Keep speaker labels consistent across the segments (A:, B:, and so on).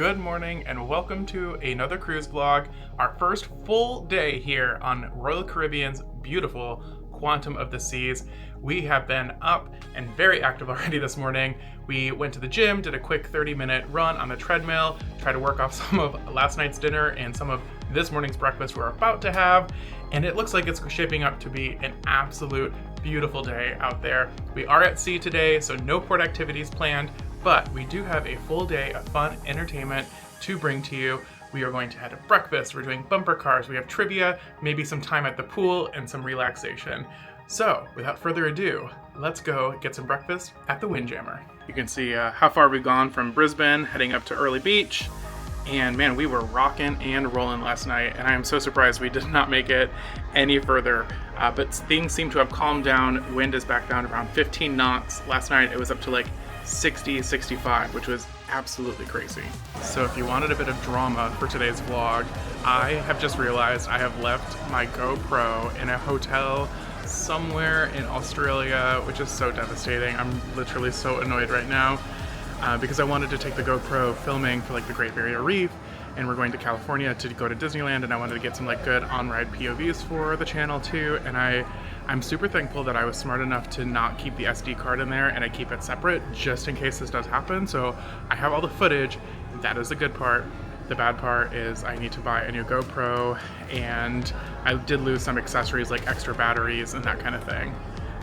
A: Good morning and welcome to another cruise vlog, our first full day here on Royal Caribbean's beautiful Quantum of the Seas. We have been up and very active already this morning. We went to the gym, did a quick 30-minute run on the treadmill, tried to work off some of last night's dinner and some of this morning's breakfast we're about to have, and it looks like it's shaping up to be an absolute beautiful day out there. We are at sea today, so no port activities planned, but we do have a full day of fun entertainment to bring to you. We are going to have a breakfast, we're doing bumper cars, we have trivia, maybe some time at the pool, and some relaxation. So, without further ado, let's go get some breakfast at the Windjammer. You can see how far we've gone from Brisbane, heading up to Early Beach. And man, we were rocking and rolling last night, and I am so surprised we did not make it any further. But things seem to have calmed down. Wind is back down around 15 knots. Last night it was up to like 60, 65, which was absolutely crazy. So if you wanted a bit of drama for today's vlog, I have just realized I have left my GoPro in a hotel somewhere in Australia, which is so devastating. I'm literally so annoyed right now because I wanted to take the GoPro filming for like the Great Barrier Reef, and we're going to California to go to Disneyland, and I wanted to get some like good on-ride POVs for the channel too, and I'm super thankful that I was smart enough to not keep the SD card in there, and I keep it separate just in case this does happen. So I have all the footage. That is the good part. The bad part is I need to buy a new GoPro, and I did lose some accessories like extra batteries and that kind of thing.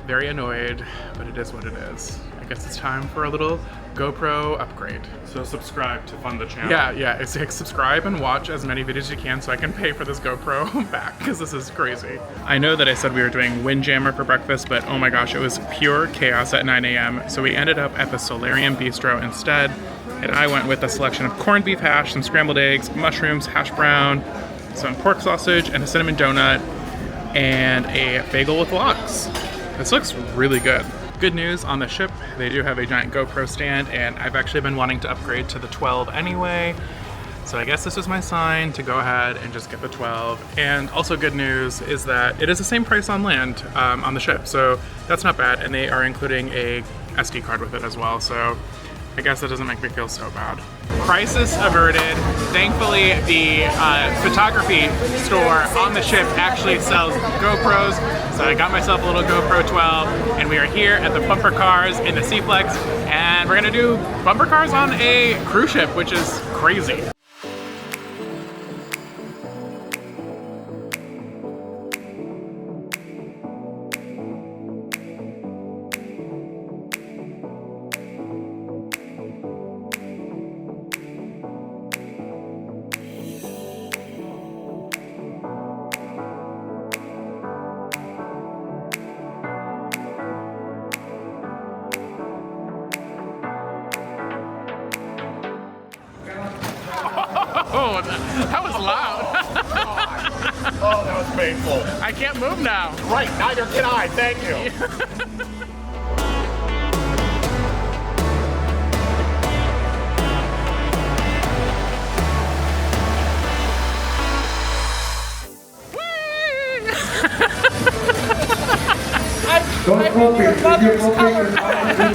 A: Very annoyed, but it is what it is. I guess it's time for a little GoPro upgrade.
B: So subscribe to fund the channel.
A: Yeah, it's like subscribe and watch as many videos as you can so I can pay for this GoPro back, because this is crazy. I know that I said we were doing Windjammer for breakfast, but oh my gosh, it was pure chaos at 9 a.m. So we ended up at the Solarium Bistro instead, and I went with a selection of corned beef hash, some scrambled eggs, mushrooms, hash brown, some pork sausage, and a cinnamon donut, and a bagel with lox. This looks really good. Good news on the ship, they do have a giant GoPro stand, and I've actually been wanting to upgrade to the 12 anyway. So I guess this is my sign to go ahead and just get the 12. And also good news is that it is the same price on land on the ship, so that's not bad. And they are including a SD card with it as well, so I guess that doesn't make me feel so bad. Crisis averted. Thankfully, the photography store on the ship actually sells GoPros, so I got myself a little GoPro 12, and we are here at the bumper cars in the Seaflex, and we're gonna do bumper cars on a cruise ship, which is crazy. Oh, that was loud.
B: Oh, that was painful.
A: I can't move now.
B: Right, neither can I, thank you.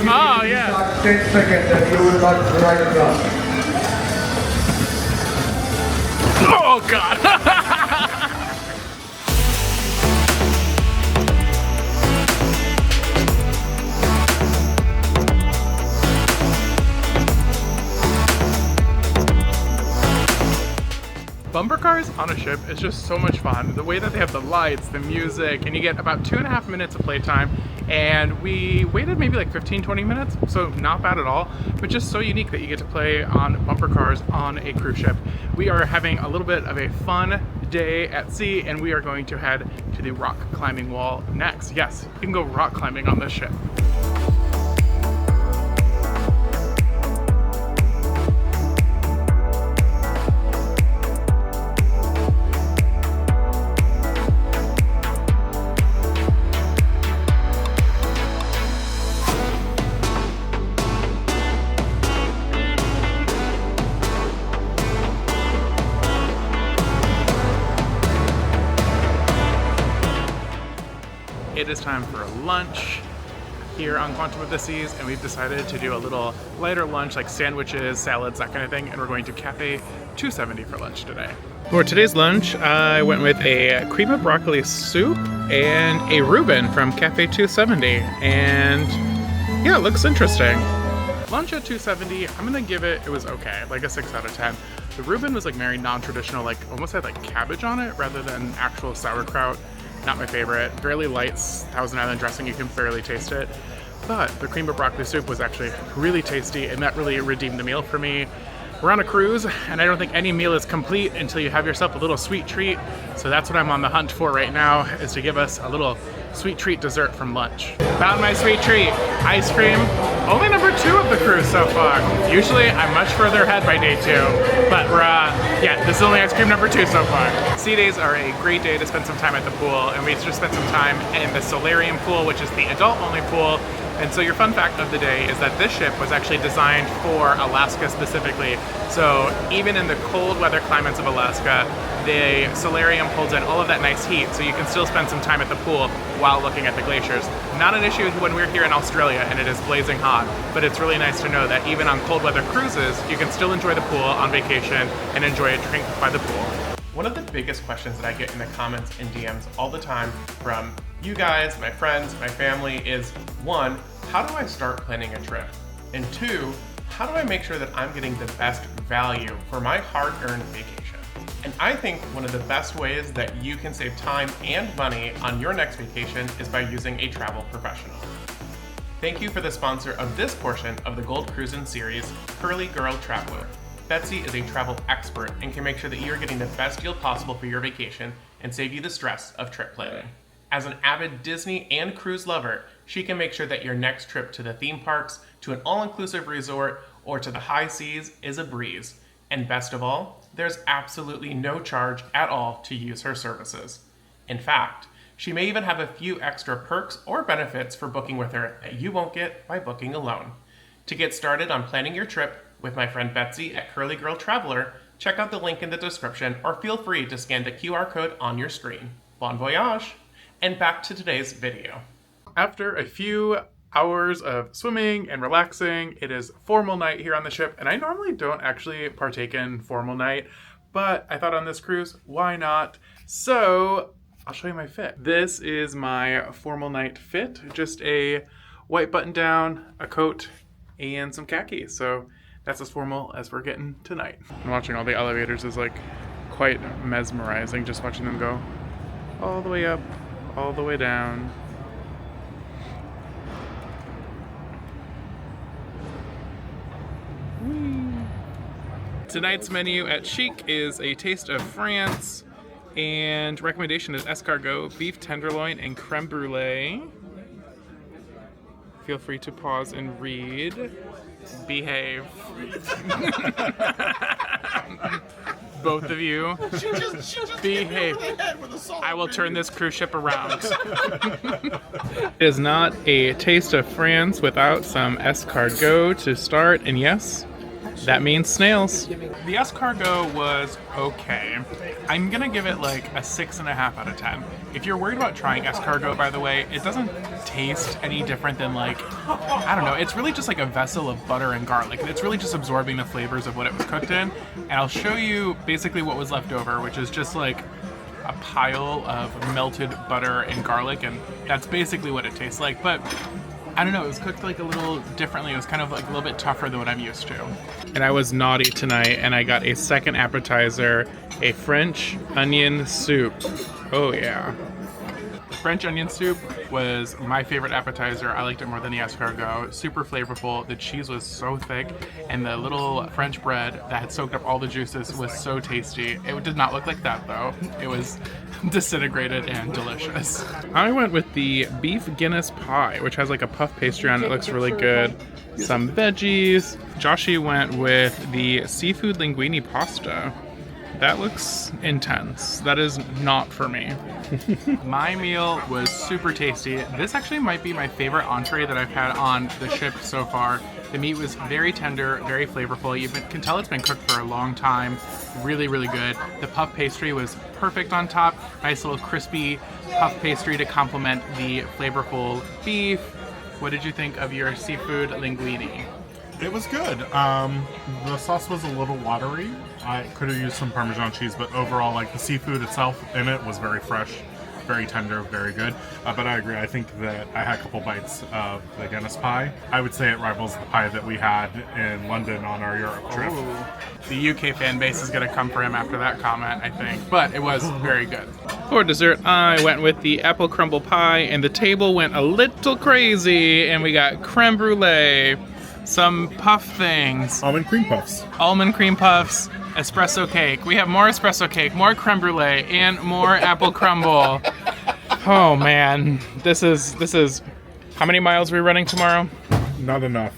A: Oh, yeah.
C: 10 seconds and you will not write it down.
A: Oh, God. Bumper cars on a ship is just so much fun. The way that they have the lights, the music, and you get about 2.5 minutes of playtime. And we waited maybe like 15-20 minutes, so not bad at all, but just so unique that you get to play on bumper cars on a cruise ship. We are having a little bit of a fun day at sea, and we are going to head to the rock climbing wall next. Yes, you can go rock climbing on this ship. It is time for lunch. here on Quantum of the Seas, and we've decided to do a little lighter lunch, like sandwiches, salads, that kind of thing, and we're going to Cafe 270 for lunch today. For today's lunch, I went with a cream of broccoli soup and a Reuben from Cafe 270, and yeah, it looks interesting. Lunch at 270, I'm gonna give it was okay, like a 6 out of 10. The Reuben was like very non-traditional, like almost had like cabbage on it rather than actual sauerkraut. Not my favorite. Fairly light Thousand Island dressing, you can barely taste it. But the cream of broccoli soup was actually really tasty, and that really redeemed the meal for me. We're on a cruise, and I don't think any meal is complete until you have yourself a little sweet treat. So that's what I'm on the hunt for right now, is to give us a little sweet treat dessert from lunch. Found my sweet treat, ice cream. Only number 2 of the cruise so far. Usually I'm much further ahead by day 2, but yeah, this is only ice cream number 2 so far. Sea days are a great day to spend some time at the pool, and we just spent some time in the Solarium pool, which is the adult-only pool. And so your fun fact of the day is that this ship was actually designed for Alaska specifically. So even in the cold weather climates of Alaska, the Solarium holds in all of that nice heat, so you can still spend some time at the pool while looking at the glaciers. Not an issue when we're here in Australia and it is blazing hot, but it's really nice to know that even on cold weather cruises, you can still enjoy the pool on vacation and enjoy a drink by the pool. One of the biggest questions that I get in the comments and DMs all the time from you guys, my friends, my family is, 1, how do I start planning a trip? And 2, how do I make sure that I'm getting the best value for my hard-earned vacation? And I think one of the best ways that you can save time and money on your next vacation is by using a travel professional. Thank you for the sponsor of this portion of the Gold Cruisin series, Curly Girl Traveler. Betsy is a travel expert and can make sure that you're getting the best deal possible for your vacation and save you the stress of trip planning. As an avid Disney and cruise lover, she can make sure that your next trip to the theme parks, to an all-inclusive resort, or to the high seas is a breeze. And best of all, there's absolutely no charge at all to use her services. In fact, she may even have a few extra perks or benefits for booking with her that you won't get by booking alone. To get started on planning your trip with my friend Betsy at Curly Girl Traveler, check out the link in the description or feel free to scan the QR code on your screen. Bon voyage! And back to today's video. After a few hours of swimming and relaxing, it is formal night here on the ship, and I normally don't actually partake in formal night, but I thought on this cruise, why not? So I'll show you my fit. This is my formal night fit, just a white button down, a coat, and some khakis. So that's as formal as we're getting tonight. And watching all the elevators is like quite mesmerizing, just watching them go all the way up, all the way down. Tonight's menu at Chic is a taste of France, and recommendation is escargot, beef tenderloin, and creme brulee. Feel free to pause and read. Behave. Both of you. She just behave. I will turn this cruise ship around. It is not a taste of France without some escargot to start, and yes, that means snails. The escargot was okay. I'm gonna give it like a 6.5 out of 10. If you're worried about trying escargot, by the way, it doesn't taste any different than like, I don't know, it's really just like a vessel of butter and garlic. It's really just absorbing the flavors of what it was cooked in. And I'll show you basically what was left over, which is just like a pile of melted butter and garlic, and that's basically what it tastes like. But I don't know, it was cooked like a little differently. It was kind of like a little bit tougher than what I'm used to. And I was naughty tonight, and I got a second appetizer, a French onion soup. Oh yeah. The French onion soup was my favorite appetizer. I liked it more than the escargot. Super flavorful. The cheese was so thick, and the little French bread that had soaked up all the juices was so tasty. It did not look like that though. It was disintegrated and delicious. I went with the beef Guinness pie, which has like a puff pastry on it. It looks really good. Some veggies. Joshi went with the seafood linguine pasta. That looks intense. That is not for me. My meal was super tasty. This actually might be my favorite entree that I've had on the ship so far. The meat was very tender, very flavorful. You can tell it's been cooked for a long time. Really, really good. The puff pastry was perfect on top. Nice little crispy puff pastry to complement the flavorful beef. what did you think of your seafood linguine?
B: It was good. The sauce was a little watery. I could have used some Parmesan cheese, but overall, like the seafood itself in it was very fresh, very tender, very good. But I agree. I think that I had a couple bites of the Guinness pie. I would say it rivals the pie that we had in London on our Europe trip.
A: Ooh. The UK fan base is going to come for him after that comment, I think. But it was very good. For dessert, I went with the apple crumble pie, and the table went a little crazy, and we got creme brulee, some puff things,
B: Almond cream puffs.
A: almond cream puffs, espresso cake. We have more espresso cake, more creme brulee, and more apple crumble. Oh man, this is. How many miles are we running tomorrow?
B: Not enough.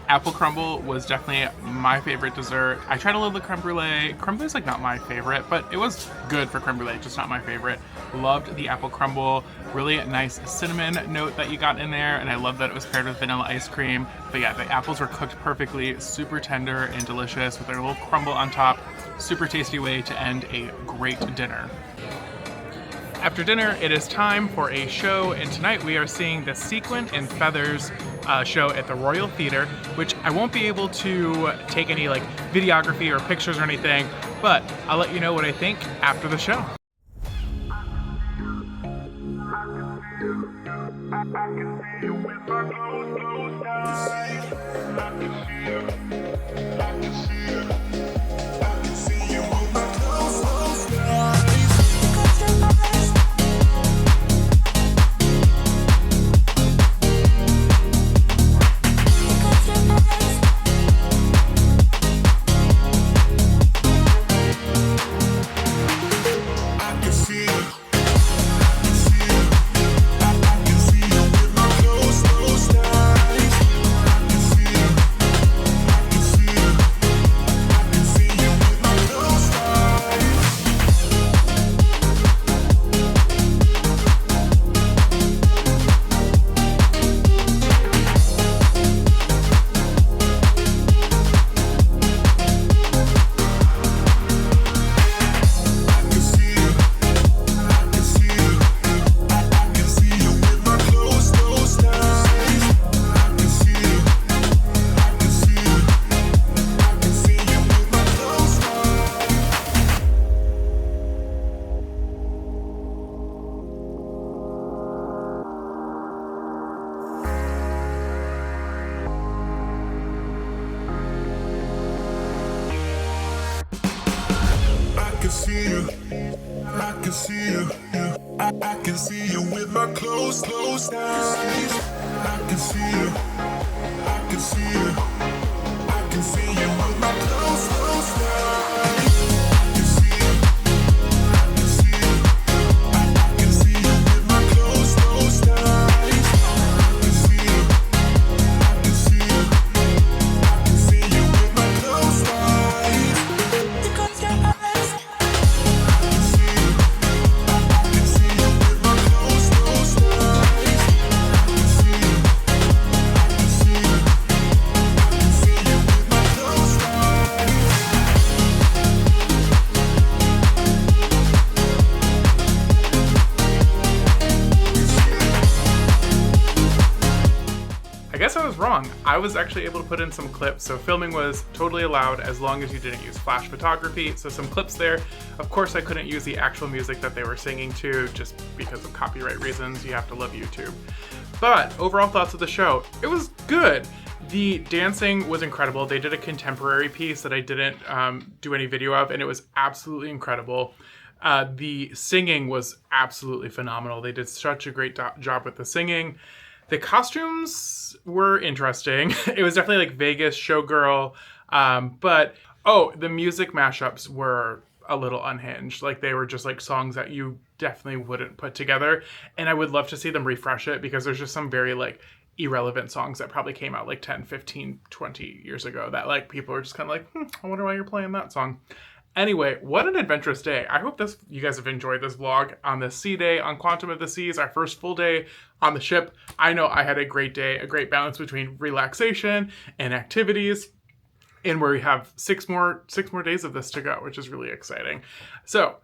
A: Apple crumble was definitely my favorite dessert. I tried a little of the creme brulee. Creme brulee is like not my favorite, but it was good for creme brulee, just not my favorite. Loved the apple crumble. Really nice cinnamon note that you got in there, and I love that it was paired with vanilla ice cream. But yeah, the apples were cooked perfectly, super tender and delicious with their little crumble on top. Super tasty way to end a great dinner. After dinner, it is time for a show, and tonight we are seeing the Sequin and Feathers show at the Royal Theatre, which I won't be able to take any like videography or pictures or anything, but I'll let you know what I think after the show.
D: I can see you with my closed eyes. I can see you. I can see you. I can see you with my closed eyes. I can see you. I can see you. I can see you with my closed eyes. I can see you. I can see you. I can see you with my closed eyes. Because your eyes. I can see you. I can see you with my closed eyes. I can see you. I can see you. I can see you with my closed eyes.
A: I guess I was wrong. I was actually able to put in some clips, so filming was totally allowed as long as you didn't use flash photography. So some clips there. Of course, I couldn't use the actual music that they were singing to just because of copyright reasons. You have to love YouTube. But overall thoughts of the show, it was good. The dancing was incredible. They did a contemporary piece that I didn't do any video of, and it was absolutely incredible. The singing was absolutely phenomenal. They did such a great job with the singing. The costumes were interesting. It was definitely like Vegas showgirl, but the music mashups were a little unhinged. Like they were just like songs that you definitely wouldn't put together. And I would love to see them refresh it because there's just some very like irrelevant songs that probably came out like 10, 15, 20 years ago that like people are just kind of like, I wonder why you're playing that song. Anyway, what an adventurous day. I hope you guys have enjoyed this vlog on this sea day on Quantum of the Seas, our first full day on the ship. I know I had a great day, a great balance between relaxation and activities. And we have six more days of this to go, which is really exciting. So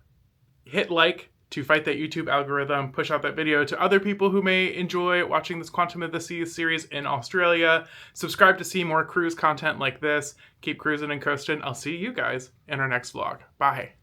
A: hit like, to fight that YouTube algorithm, push out that video to other people who may enjoy watching this Quantum of the Seas series in Australia. Subscribe to see more cruise content like this. Keep cruising and coasting. I'll see you guys in our next vlog. Bye.